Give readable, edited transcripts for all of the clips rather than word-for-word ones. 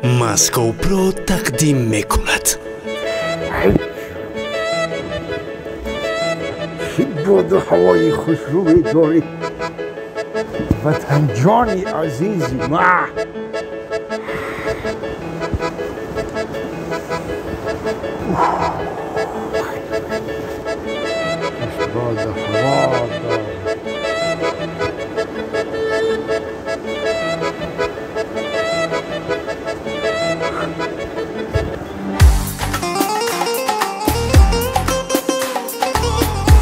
مسکو پرو تقدیم میکند. چه باد و هوای خوشرویی داری وطن جانی عزیزی ما. باد هوا داری.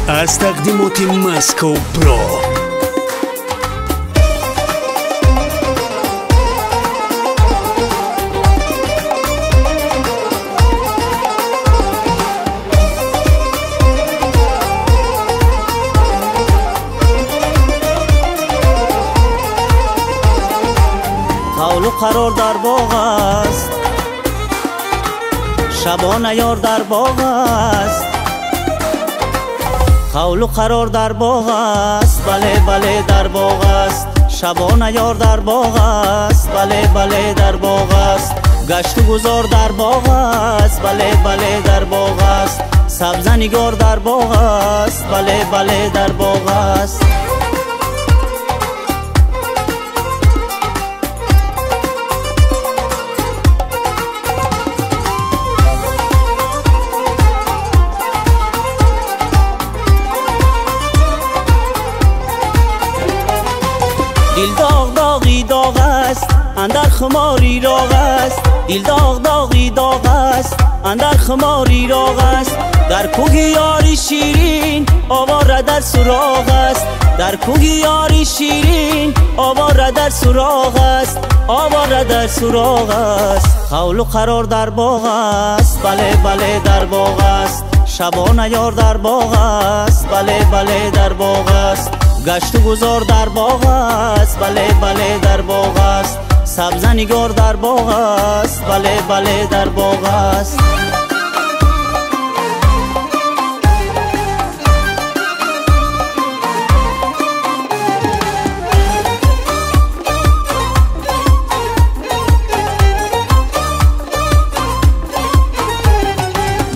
از تقدیمات مسکو پرو. قول و قرار در باغ است، شبانه یار در باغ است. قول و قرار در باغ است، بله بله در باغ است. شبانه یار در باغ است، بله بله در باغ است. گشت و گذار در باغ است، بله بله در باغ است. سبز نگار در باغ است، بله بله در باغ است. دل داغ داغی داغ است، اندر خماری راغ است. دل داغ داغی داغ است، اندر خماری راغ است. در کوه یاری شیرین آواره در سراغ است. در کوه یاری شیرین آواره در سراغ است. آواره در سراغ است. قول و قرار در باغ است، بله بله در باغ است. شبانه یار در باغ است، بله بله در باغ است. گشت و گذار در باغ است، بله بله در باغ است. سبز نگار در باغ است، بله بله در باغ است.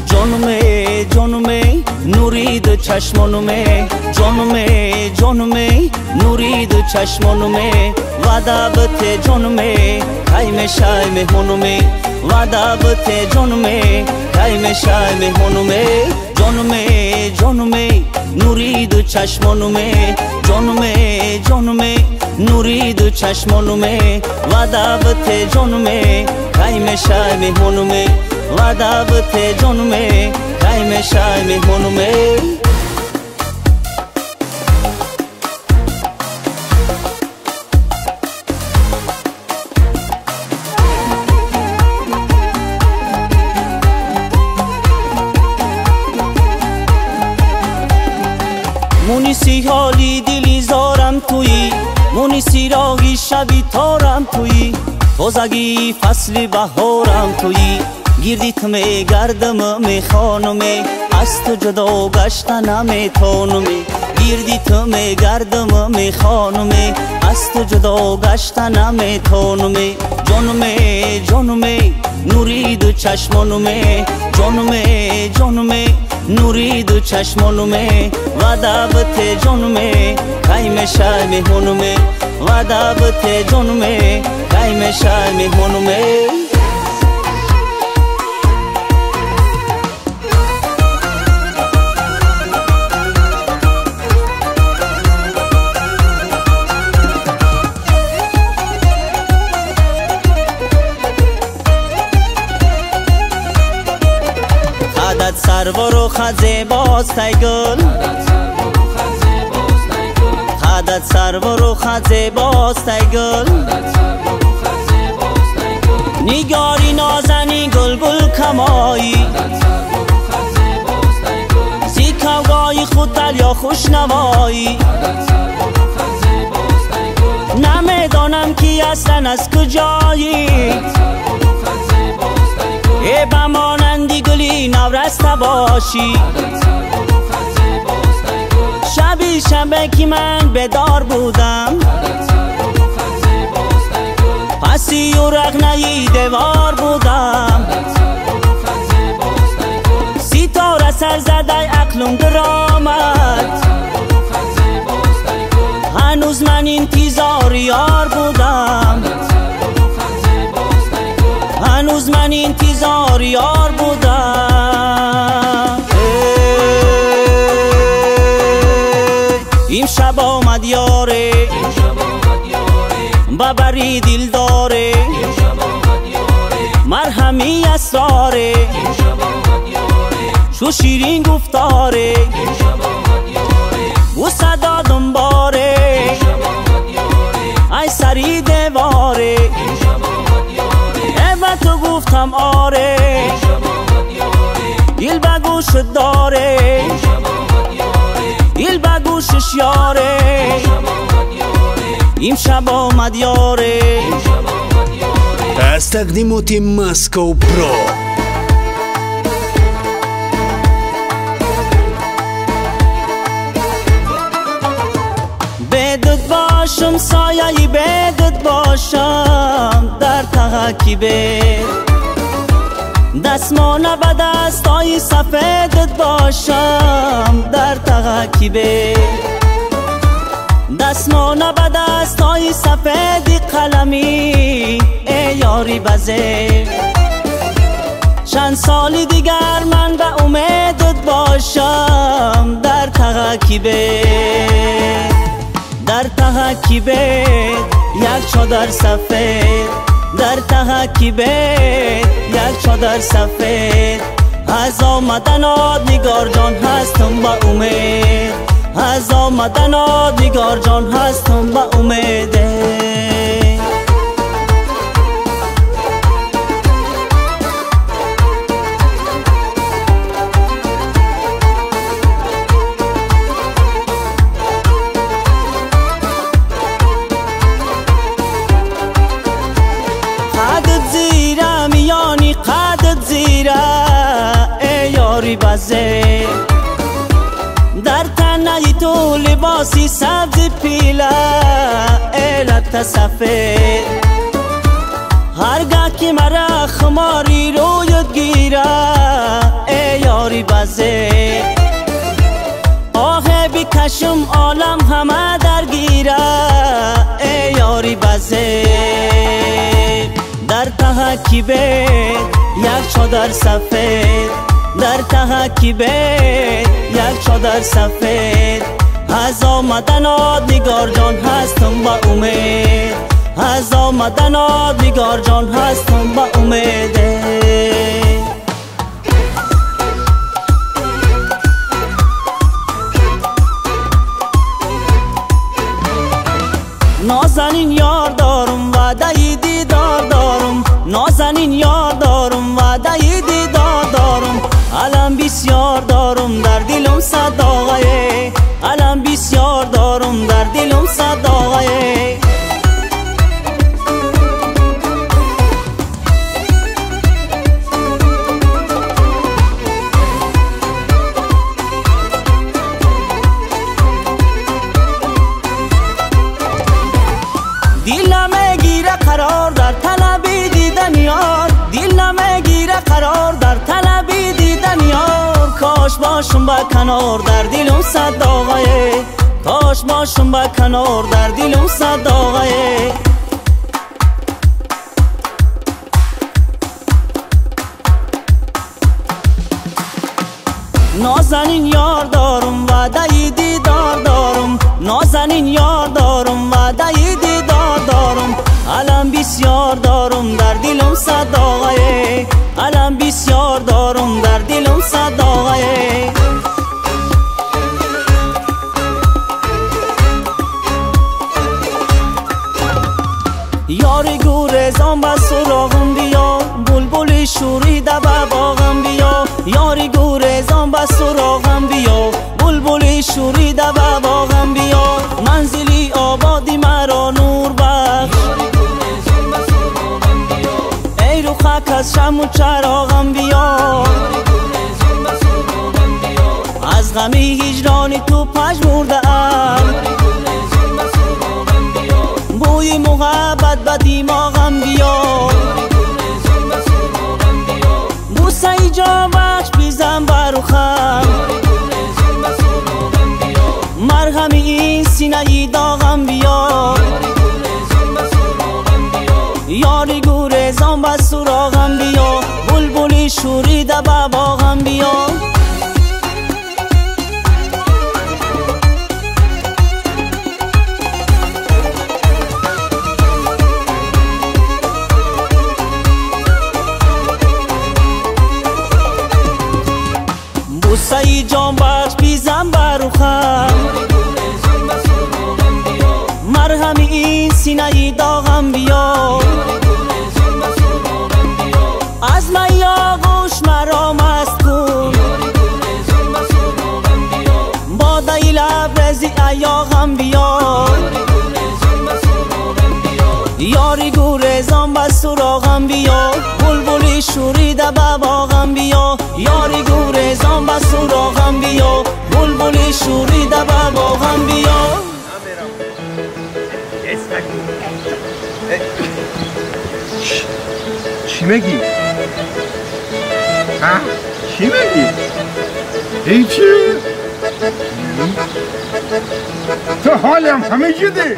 جانمه جانمه نورید چشمانمه. جانمه جانمه نورید چشمانمه. وعده بته جانمه کی میشه مهمانمه. وعده بته جانمه کی میشه مهمانمه. جانمه جانمه نورید چشمانمه. جانمه جانمه نورید چشمانمه. وعده بته جانمه کی میشه مهمانمه. وعده بته جانمه کی میشه مهمانمه. مونیسی حالی دلی زارم تویی، مونیسی راگی شبی تارم تویی. تازگی فصل بهارم تویی. گردیت می گردم می خانمی، از تو جدا گشتن نمیتونمی. گردیت می گردم می خانمی، از تو جدا گشتن نمیتونمی. جانمی جانمی نورید چشمانمی. جانمی جانمی نورید چشمانمی. وعده بته جانمی کی میشه مهمانمی. وعده بته جانمی کی میشه مهمانمی. خدت سرور و خزه باز تیگل. خدت سرور و خزه باز تیگل. نگاری نازنی گل گل کمایی. سی کوگای خود دل یا خوشنوایی. نمیدانم کی اصلا از کجایی. ای بمانندی گلی نورسته باشی. شبی شبه که من بدار بودم، پس عروسی و رغنه‌ی دیوار بودم، ستاره سر زده عقلم درآمد، هنوز من انتظار یار بودم، هنوز من انتظار یار بودم. این شب آمد یاره ببری دل داره، مرهمی اسراره شو شیرین گفتاره، او صدا دنباره ای سری دیواره، به تو گفتم آره دل به گوشت داره، دل به گوشش یاره، این شب آمد یاره. از تقدیمات ماسکو پرو. بدت باشم سایه‌ی بدت باشم در تحکیبه، دستمانه به دستای سفیدت باشم در تحکیبه، دستمانه به دستای سفید قلمی ای یاری بزه، چند سالی دیگر من به امیدت باشم در تحکیبه، در تحکیبه یک چادر سفید، در تحکیبه یک چادر سفید، از آمدنات نگار جان هستم با امید، از آمدنات نگار جان هستم با امیده. قدت زیره میانی قدت زیره ای یاری بزه، در تنهی تو لباسی سبز پیله ای لبت سفید، هرگاه که مرا خماری رویت گیره ای یاری بزه، آه بکشم عالم همه درگیره ای یاری بزه، در تحکیبه یک چادر سفید، در تحکیبه یک چادر سفید، از آمدنات نگار جان هستم با امید، از آمدنات نگار جان هستم با امیده. نازنین یار دارم وعده دیدار دارم، نازنین یار دارم وعده دیدار دارم، علم بسیار دارم در دلم صداقه، علم بسیار دارم در دلم صداقه. دل نمیگیره قرار در طلب دیدن یار، دل نمیگیره قرار در طلب دیدن یار، کاش باشم با کنار در دلم صداقه، کاش باشم با کنار در دلم صداقه. نازنین یار دارم وعده دیدار دارم، نازنین یار دارم وعده دیدار دارم، علم بسیار دارم در دلم صداقه، علم بسیار دارم در دلم صداقه. یاری گورزان با سراغم بیا، بلبل شوریده به باغم بیا، یاری گورزان با سراغم بیا، بلبل شوریده به باغم بیا، منزلی آبادی مرا نور بخش، ای رو خاک از شم و چراغم بیا، از غمی هجران تو پژمرده ام، بوی بودی محبت به دیماغم بیا بوسه جان بخش بیزم برخم مرهم این سینه داغم بیا یاری گورزان به سراغم بیا بلبلی شوریده به باغم بیا بوسه جان بخش بیزم برخم مرهم این سینه داغم بیا از می آغوش مرا مست کن باده لبریزی ایاغم بیا یاری گورزان به سراغم بیا بلبلی شوریده به باغم بیا یاری گورزان به سراغم بیا بلبلی شوریده به باغم بیا چی میگی؟ ها؟ چی میگی؟ هیچی؟ تو حالم همه جده